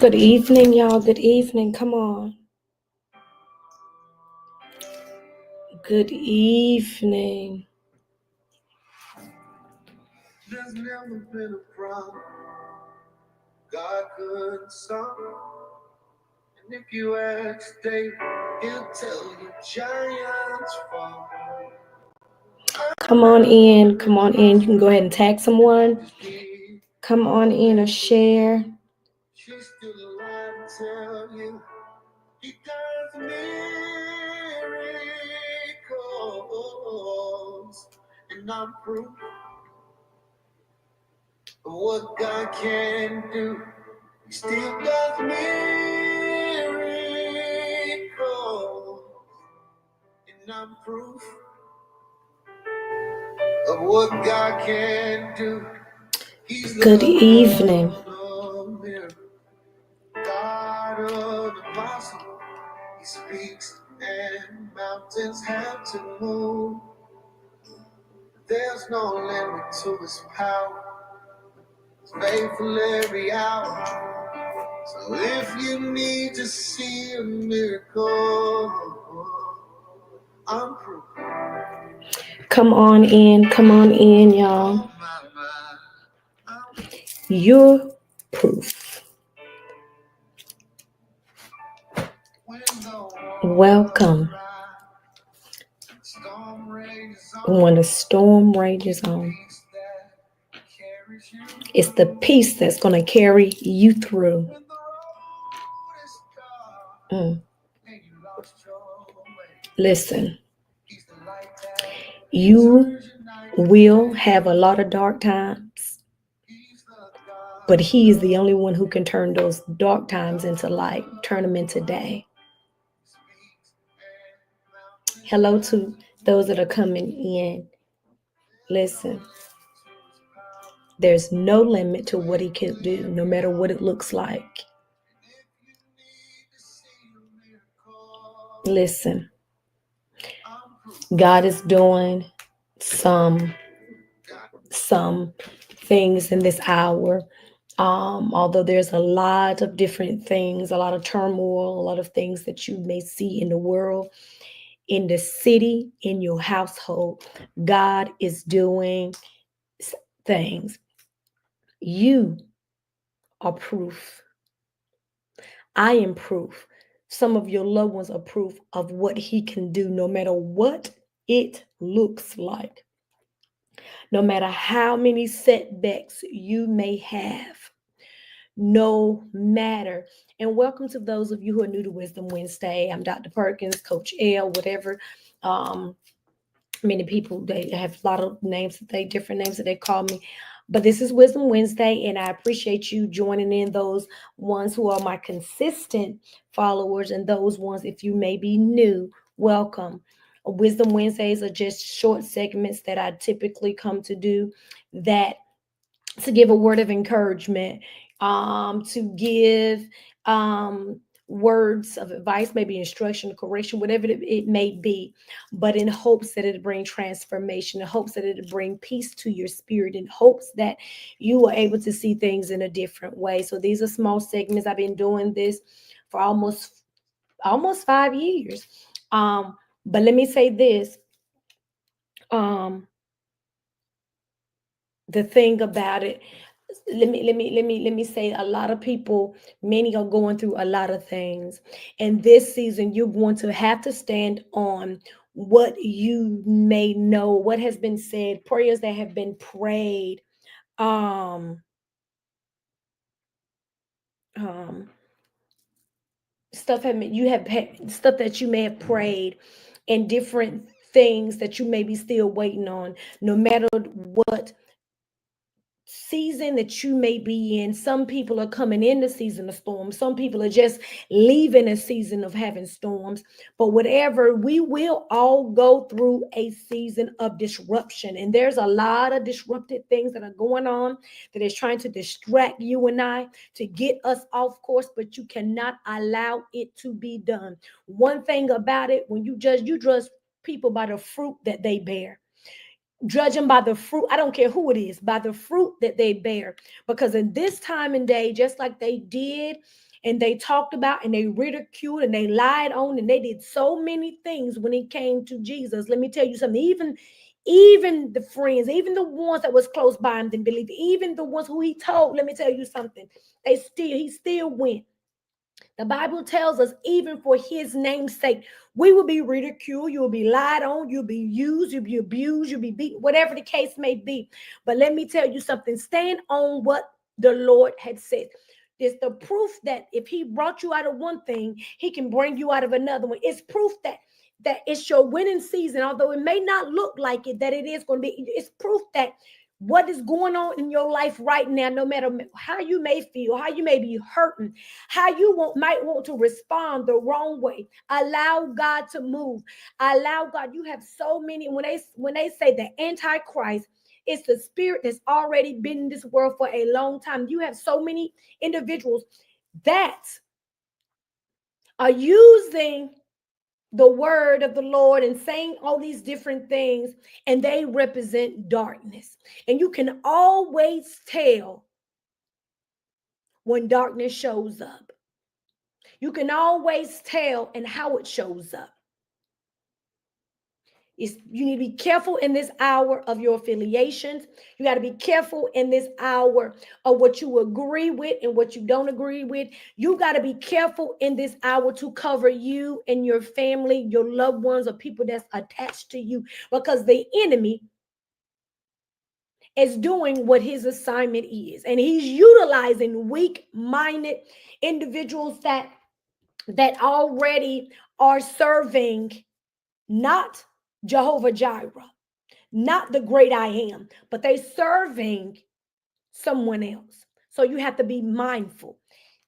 Good evening, y'all. Good evening. Come on. Good evening. There's never been a problem God couldn't solve. And if you ask David, he'll tell you giants fall. Come on in. Come on in. You can go ahead and tag someone. Come on in or share. She's still alive to tell you he does miracles. And I'm proof of what God can do. He still does miracles. And I'm proof of what God can do. He's the Good evening. God of the impossible. He speaks and mountains have to move. There's no limit to his power. He's faithful every hour. So if you need to see a miracle, I'm proof. Come on in. Come on in, y'all. You're proof. Welcome when the storm rages on. It's the peace that's going to carry you through. Listen, you will have a lot of dark times, but he is the only one who can turn those dark times into light, turn them into day. Hello to those that are coming in. Listen, there's no limit to what he can do, no matter what it looks like. Listen, God is doing some things in this hour. Although there's a lot of different things, a lot of turmoil, a lot of things that you may see in the world, in the city, in your household, God is doing things. You are proof. I am proof. Some of your loved ones are proof of what he can do, no matter what it looks like. No matter how many setbacks you may have. No matter. And welcome to those of you who are new to Wisdom Wednesday. I'm Dr. Perkins, Coach L, whatever. Many people, they have a lot of names, different names that they call me. But this is Wisdom Wednesday, and I appreciate you joining in, those ones who are my consistent followers, and those ones, if you may be new, welcome. Wisdom Wednesdays are just short segments that I typically come to do to give a word of encouragement, to give words of advice, maybe instruction, correction, whatever it may be, but in hopes that it bring transformation, in hopes that it bring peace to your spirit, in hopes that you are able to see things in a different way. So these are small segments. I've been doing this for almost 5 years. But let me say this. The thing about it, let me say, a lot of people, many are going through a lot of things, and this season you're going to have to stand on what you may know, what has been said, prayers that have been prayed, stuff that you may have prayed, and different things that you may be still waiting on, no matter what season that you may be in. Some people are coming in the season of storms. Some people are just leaving a season of having storms. But whatever, we will all go through a season of disruption. And there's a lot of disrupted things that are going on that is trying to distract you and I, to get us off course, but you cannot allow it to be done. One thing about it, when you judge people by the fruit that they bear. Judge them by the fruit. I don't care who it is, by the fruit that they bear. Because in this time and day, just like they did and they talked about and they ridiculed and they lied on and they did so many things when it came to Jesus. Let me tell you something. Even the friends, even the ones that was close by him didn't believe, even the ones who he told, let me tell you something. He still went. The Bible tells us, even for his name's sake, we will be ridiculed, you'll be lied on, you'll be used, you'll be abused, you'll be beaten, whatever the case may be. But let me tell you something, stand on what the Lord had said. It's the proof that if he brought you out of one thing, he can bring you out of another one. It's proof that it's your winning season, although it may not look like it, that it is going to be. It's proof that what is going on in your life right now, no matter how you may feel, how you may be hurting, how you might want to respond the wrong way, allow God to move. Allow God. You have so many, when they say the Antichrist, it's the spirit that's already been in this world for a long time. You have so many individuals that are using the word of the Lord and saying all these different things, and they represent darkness. And you can always tell when darkness shows up. You can always tell and how it shows up. You need to be careful in this hour of your affiliations. You got to be careful in this hour of what you agree with and what you don't agree with. You got to be careful in this hour to cover you and your family, your loved ones, or people that's attached to you, because the enemy is doing what his assignment is, and he's utilizing weak-minded individuals that already are serving not Jehovah Jireh, not the great I am, but they serving someone else. So you have to be mindful.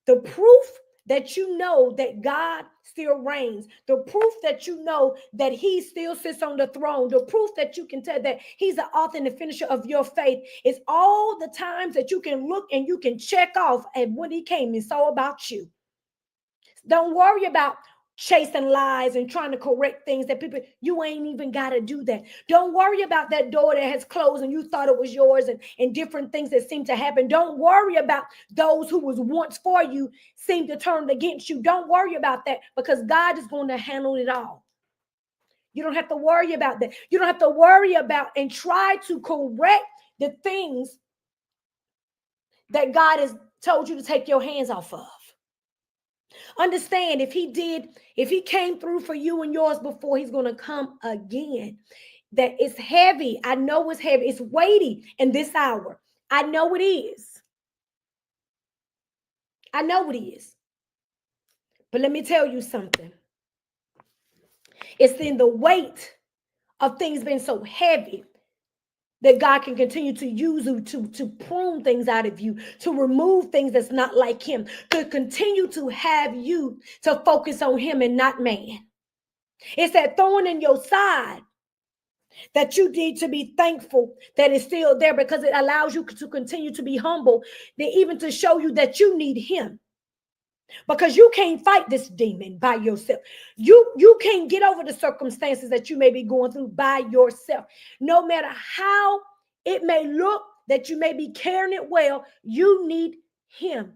The proof that you know that God still reigns, the proof that you know that he still sits on the throne, the proof that you can tell that he's the author and the finisher of your faith, is all the times that you can look and you can check off at when he came. It's all about you. Don't worry about chasing lies and trying to correct things that people, you ain't even got to do that. Don't worry about that door that has closed and you thought it was yours, and different things that seem to happen. Don't worry about those who was once for you seem to turn against you. Don't worry about that, because God is going to handle it all. You don't have to worry about that. You don't have to worry about and try to correct the things that God has told you to take your hands off of. Understand, if he came through for you and yours before, he's going to come again. That it's heavy. I know it's heavy. It's weighty in this hour. I know it is. I know it is. But let me tell you something. It's in the weight of things being so heavy that God can continue to use you to prune things out of you, to remove things that's not like him, to continue to have you to focus on him and not man. It's that thorn in your side that you need to be thankful that it's still there, because it allows you to continue to be humble, even to show you that you need him. Because you can't fight this demon by yourself. You can't get over the circumstances that you may be going through by yourself. No matter how it may look that you may be carrying it well, you need him.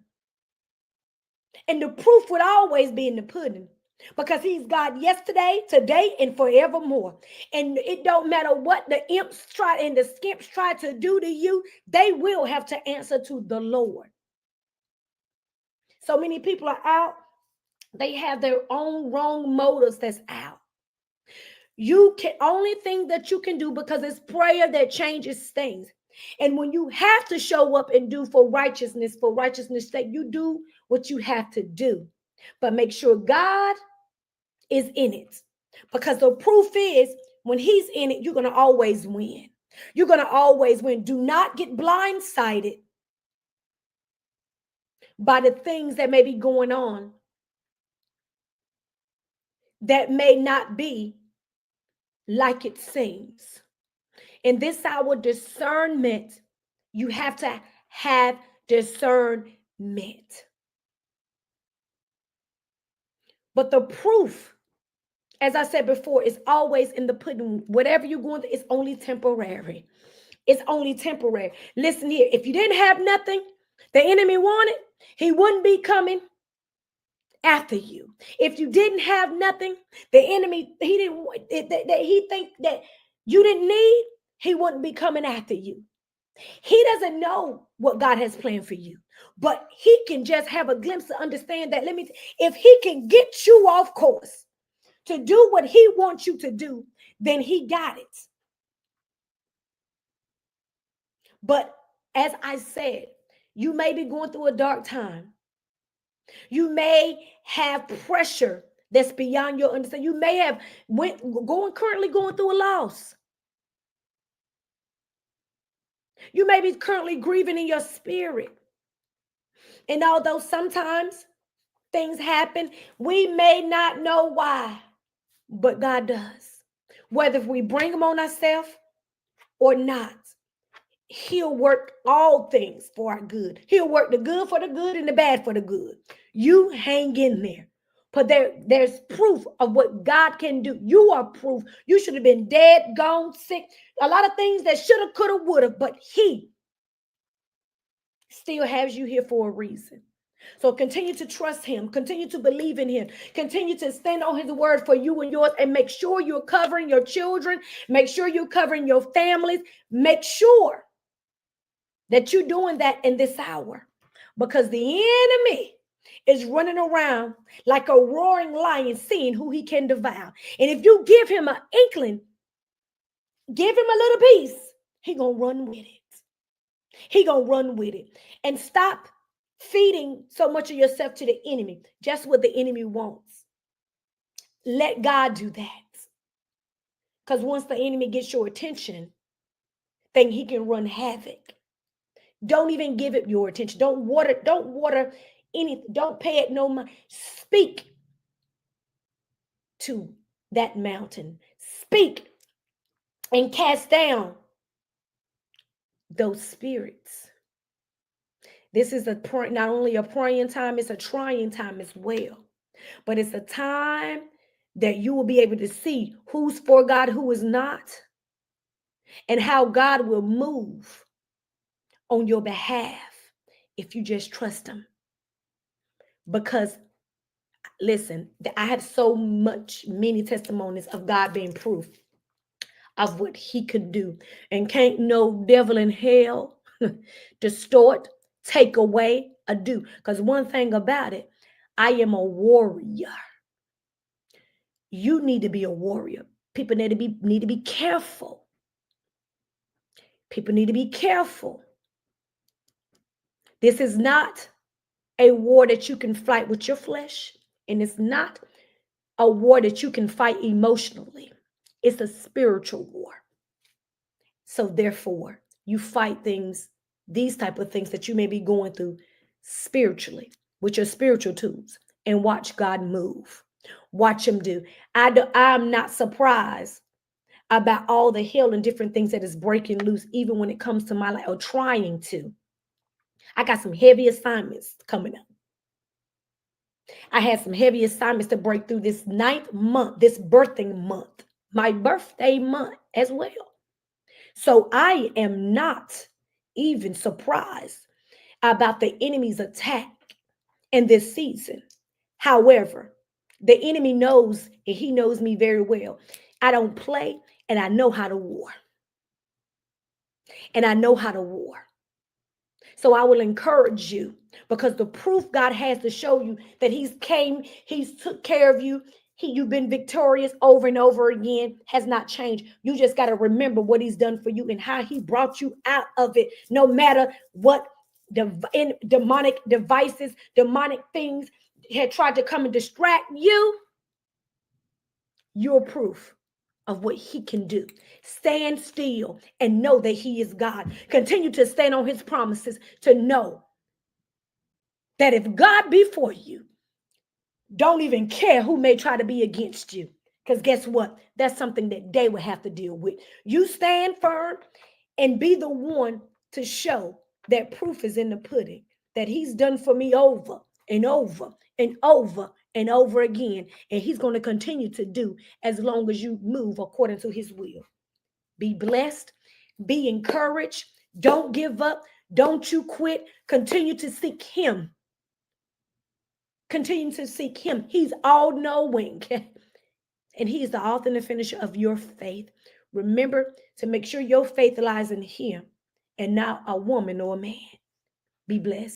And the proof would always be in the pudding, because he's God yesterday, today, and forevermore. And it don't matter what the imps try and the skimps try to do to you, they will have to answer to the Lord. So many people are out. They have their own wrong motives that's out. Only thing that you can do, because it's prayer that changes things. And when you have to show up and do for righteousness sake, you do what you have to do. But make sure God is in it. Because the proof is, when he's in it, you're going to always win. You're going to always win. Do not get blindsided by the things that may be going on that may not be like it seems. In this hour, discernment, you have to have discernment. But the proof, as I said before, is always in the pudding. Whatever you're going through, it's only temporary. It's only temporary. Listen here, if you didn't have nothing the enemy wanted, he wouldn't be coming after you. If you didn't have nothing, the enemy, he didn't that he think that you didn't need, he wouldn't be coming after you. He doesn't know what God has planned for you, but he can just have a glimpse to understand that. If he can get you off course to do what he wants you to do, then he got it. But as I said, you may be going through a dark time. You may have pressure that's beyond your understanding. You may have currently going through a loss. You may be currently grieving in your spirit. And although sometimes things happen, we may not know why, but God does. Whether we bring them on ourselves or not, he'll work all things for our good. He'll work the good for the good and the bad for the good. You hang in there. But there's proof of what God can do. You are proof. You should have been dead, gone, sick. A lot of things that should have, could have, would have, but he still has you here for a reason. So continue to trust him. Continue to believe in him. Continue to stand on his word for you and yours, and make sure you're covering your children. Make sure you're covering your families. Make sure that you're doing that in this hour, because the enemy is running around like a roaring lion, seeing who he can devour. And if you give him an inkling, give him a little piece, he gonna run with it. He gonna run with it. And stop feeding so much of yourself to the enemy, just what the enemy wants. Let God do that. Because once the enemy gets your attention, then he can run havoc. Don't even give it your attention. Don't water anything. Don't pay it no mind. Speak to that mountain. Speak and cast down those spirits. This is not only a praying time, it's a trying time as well. But it's a time that you will be able to see who's for God, who is not, and how God will move on your behalf if you just trust him. Because listen, I have many testimonies of God being proof of what he could do. And can't no devil in hell distort, take away, or do. Because one thing about it, I am a warrior. You need to be a warrior. People need to be careful. People need to be careful. This is not a war that you can fight with your flesh, and it's not a war that you can fight emotionally. It's a spiritual war. So therefore, you fight these type of things that you may be going through spiritually with your spiritual tools, and watch God move. Watch him do. I'm not surprised about all the hell and different things that is breaking loose, even when it comes to my life, or trying to. I got some heavy assignments coming up. I had some heavy assignments to break through this 9th month, this birthing month, my birthday month as well. So I am not even surprised about the enemy's attack in this season. However, the enemy knows, and he knows me very well. I don't play, and I know how to war. And I know how to war. So I will encourage you, because the proof God has to show you that he's took care of you. You've been victorious over and over again, has not changed. You just got to remember what he's done for you and how he brought you out of it, no matter what demonic devices, demonic things had tried to come and distract you. You're proof of what he can do. Stand still and know that he is God. Continue to stand on his promises, to know that if God be for you, don't even care who may try to be against you. Because guess what? That's something that they will have to deal with. You stand firm and be the one to show that proof is in the pudding, that he's done for me over and over and over and over again. And he's going to continue to do as long as you move according to his will. Be blessed. Be encouraged. Don't give up. Don't you quit. Continue to seek him. Continue to seek him. He's all knowing. And he is the author and the finisher of your faith. Remember to make sure your faith lies in him and not a woman or a man. Be blessed.